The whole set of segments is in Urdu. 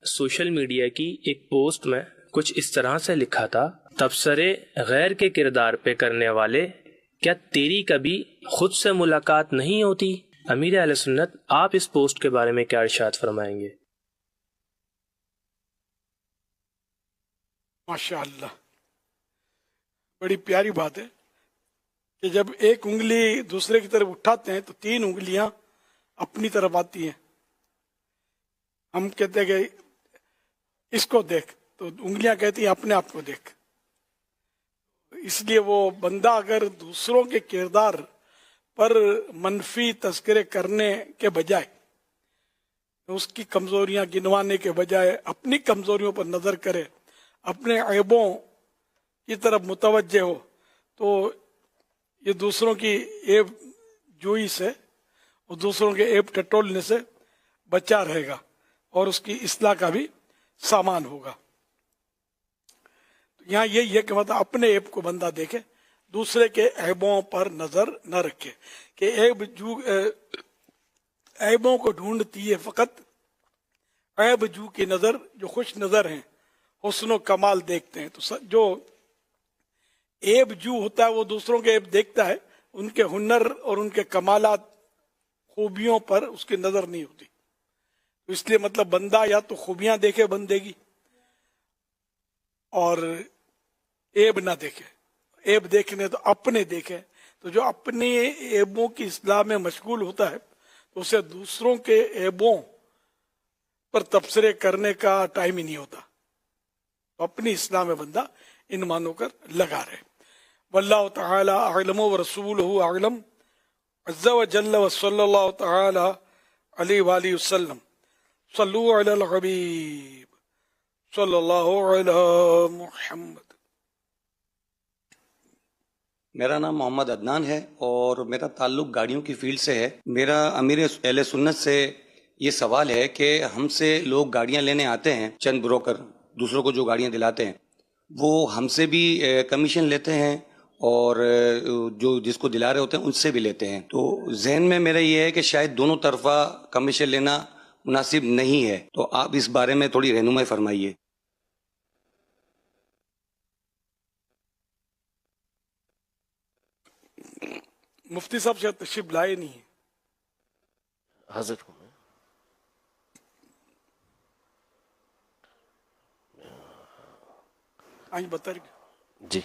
سوشل میڈیا کی ایک پوسٹ میں کچھ اس طرح سے لکھا تھا: تبصرے غیر کے کردار پہ کرنے والے، کیا تیری کبھی خود سے ملاقات نہیں ہوتی؟ امیر اہل سنت، آپ اس پوسٹ کے بارے میں کیا ارشاد فرمائیں گے؟ ماشاء اللہ، بڑی پیاری بات ہے کہ جب ایک انگلی دوسرے کی طرف اٹھاتے ہیں تو 3 انگلیاں اپنی طرف آتی ہیں. ہم کہتے ہیں کہ اس کو دیکھ، تو انگلیاں کہتی ہیں اپنے آپ کو دیکھ. اس لیے وہ بندہ اگر دوسروں کے کردار پر منفی تذکرے کرنے کے بجائے، اس کی کمزوریاں گنوانے کے بجائے اپنی کمزوریوں پر نظر کرے، اپنے عیبوں کی طرف متوجہ ہو، تو یہ دوسروں کی عیب جوئی سے اور دوسروں کے عیب ٹٹولنے سے بچا رہے گا اور اس کی اصلاح کا بھی سامان ہوگا. یہاں یہی ہے کہ مطلب اپنے عیب کو بندہ دیکھے، دوسرے کے عیبوں پر نظر نہ رکھے. کہ عیبوں کو ڈھونڈتی ہے فقط عیب جو کی نظر، جو خوش نظر ہیں، حسن و کمال دیکھتے ہیں. تو جو عیب جو ہوتا ہے وہ دوسروں کے عیب دیکھتا ہے، ان کے ہنر اور ان کے کمالات، خوبیوں پر اس کی نظر نہیں ہوتی. اس لیے مطلب بندہ یا تو خوبیاں دیکھے بندے کی اور عیب نہ دیکھے. عیب دیکھنے تو اپنے دیکھے. تو جو اپنے عیبوں کی اصلاح میں مشغول ہوتا ہے تو اسے دوسروں کے عیبوں پر تبصرے کرنے کا ٹائم ہی نہیں ہوتا. تو اپنی اصلاح میں بندہ ان مانو کر لگا رہے. واللہ تعالی اعلم ورسولہ اعلم عز وجل وصلی اللہ تعالی علیہ وآلہ وسلم. صلو علی الحبیب صلی اللہ علی محمد. میرا نام محمد عدنان ہے اور میرا تعلق گاڑیوں کی فیلڈ سے ہے. میرا امیر اہل سنت سے یہ سوال ہے کہ ہم سے لوگ گاڑیاں لینے آتے ہیں، چند بروکر دوسروں کو جو گاڑیاں دلاتے ہیں وہ ہم سے بھی کمیشن لیتے ہیں اور جو جس کو دلا رہے ہوتے ہیں ان سے بھی لیتے ہیں. تو ذہن میں میرا یہ ہے کہ شاید دونوں طرفہ کمیشن لینا مناسب نہیں ہے. تو آپ اس بارے میں تھوڑی رہنمائی فرمائیے. مفتی صاحب شاید تشریف لائے نہیں ہیں. حاضر ہوں میں. آج بتا رہی. جی،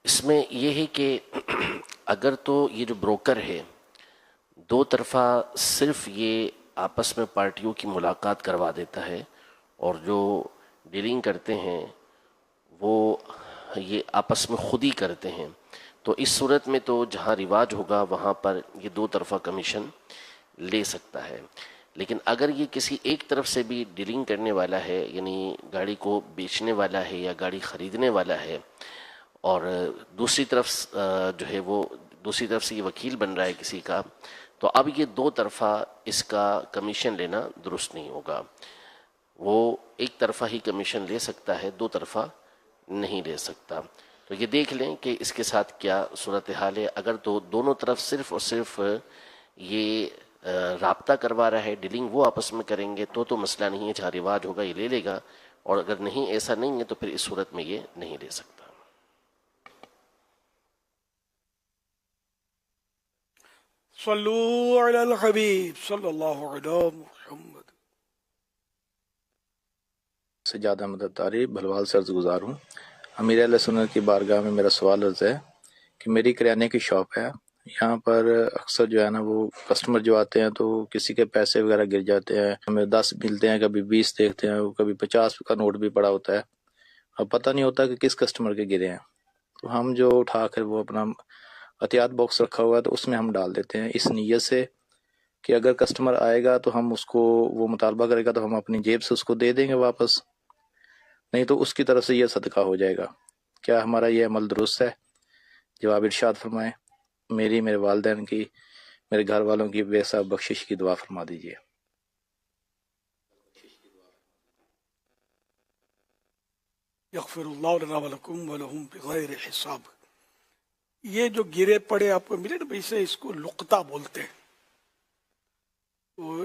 اس میں یہ ہے کہ اگر تو یہ جو بروکر ہے دو طرفہ صرف یہ آپس میں پارٹیوں کی ملاقات کروا دیتا ہے اور جو ڈیلنگ کرتے ہیں وہ یہ آپس میں خود ہی کرتے ہیں، تو اس صورت میں تو جہاں رواج ہوگا وہاں پر یہ دو طرفہ کمیشن لے سکتا ہے. لیکن اگر یہ کسی ایک طرف سے بھی ڈیلنگ کرنے والا ہے، یعنی گاڑی کو بیچنے والا ہے یا گاڑی خریدنے والا ہے، اور دوسری طرف جو ہے وہ دوسری طرف سے یہ وکیل بن رہا ہے کسی کا، تو اب یہ دو طرفہ اس کا کمیشن لینا درست نہیں ہوگا. وہ ایک طرفہ ہی کمیشن لے سکتا ہے، دو طرفہ نہیں لے سکتا. تو یہ دیکھ لیں کہ اس کے ساتھ کیا صورتحال ہے. اگر تو دونوں طرف صرف اور صرف یہ رابطہ کروا رہا ہے، ڈیلنگ وہ آپس میں کریں گے تو مسئلہ نہیں ہے، جہاں رواج ہوگا یہ لے لے گا، اور اگر نہیں ایسا نہیں ہے تو پھر اس صورت میں یہ نہیں لے سکتا. صلو علی الحبیب صلی اللہ علی محمد. سجاد احمد اتاری بھلوال سے عرض گزار ہوں. امیر اہل سنت کی بارگاہ میں میرا سوال عرض ہے کہ میری کریانے کی شاپ ہے. یہاں پر اکثر جو ہے نا وہ کسٹمر جو آتے ہیں تو کسی کے پیسے وغیرہ گر جاتے ہیں، ہمیں 10 ملتے ہیں، کبھی 20 دیکھتے ہیں، کبھی 50 کا نوٹ بھی پڑا ہوتا ہے. اب پتہ نہیں ہوتا کہ کس کسٹمر کے گرے ہیں. تو ہم جو اٹھا کر وہ اپنا احتیاط باکس رکھا ہوا ہے تو اس میں ہم ڈال دیتے ہیں، اس نیت سے کہ اگر کسٹمر آئے گا تو ہم اس کو وہ مطالبہ کرے گا تو ہم اپنی جیب سے اس کو دے دیں گے واپس، نہیں تو اس کی طرف سے یہ صدقہ ہو جائے گا. کیا ہمارا یہ عمل درست ہے؟ جواب ارشاد فرمائیں. میری، میرے والدین کی، میرے گھر والوں کی بے حساب بخشش کی دعا فرما دیجیے. یغفر اللہ لنا ولکم ولہم بغیر حساب. یہ جو گرے پڑے آپ کو ملے نا، اسے اس کو لقطہ بولتے ہیں. تو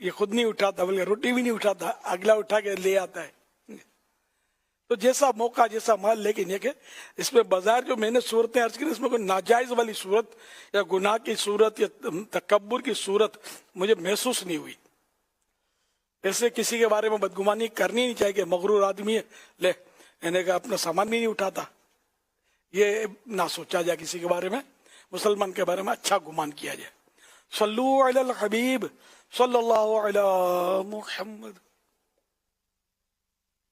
یہ خود نہیں اٹھاتا بلکہ روٹی بھی نہیں اٹھاتا، اگلا اٹھا کے لے آتا ہے. تو جیسا موقع جیسا مال. لیکن یہ کہ اس میں بظاہر جو میں نے صورتیں عرض کی اس میں کوئی ناجائز والی صورت یا گناہ کی صورت یا تکبر کی صورت مجھے محسوس نہیں ہوئی. ایسے کسی کے بارے میں بدگمانی کرنی نہیں چاہیے کہ مغرور آدمی ہے، لے انہیں کہ اپنا سامان بھی نہیں اٹھاتا. یہ نہ سوچا جائے کسی کے بارے میں، مسلمان کے بارے میں اچھا گمان کیا جائے. صلو علی الحبیب صلی اللہ علی محمد.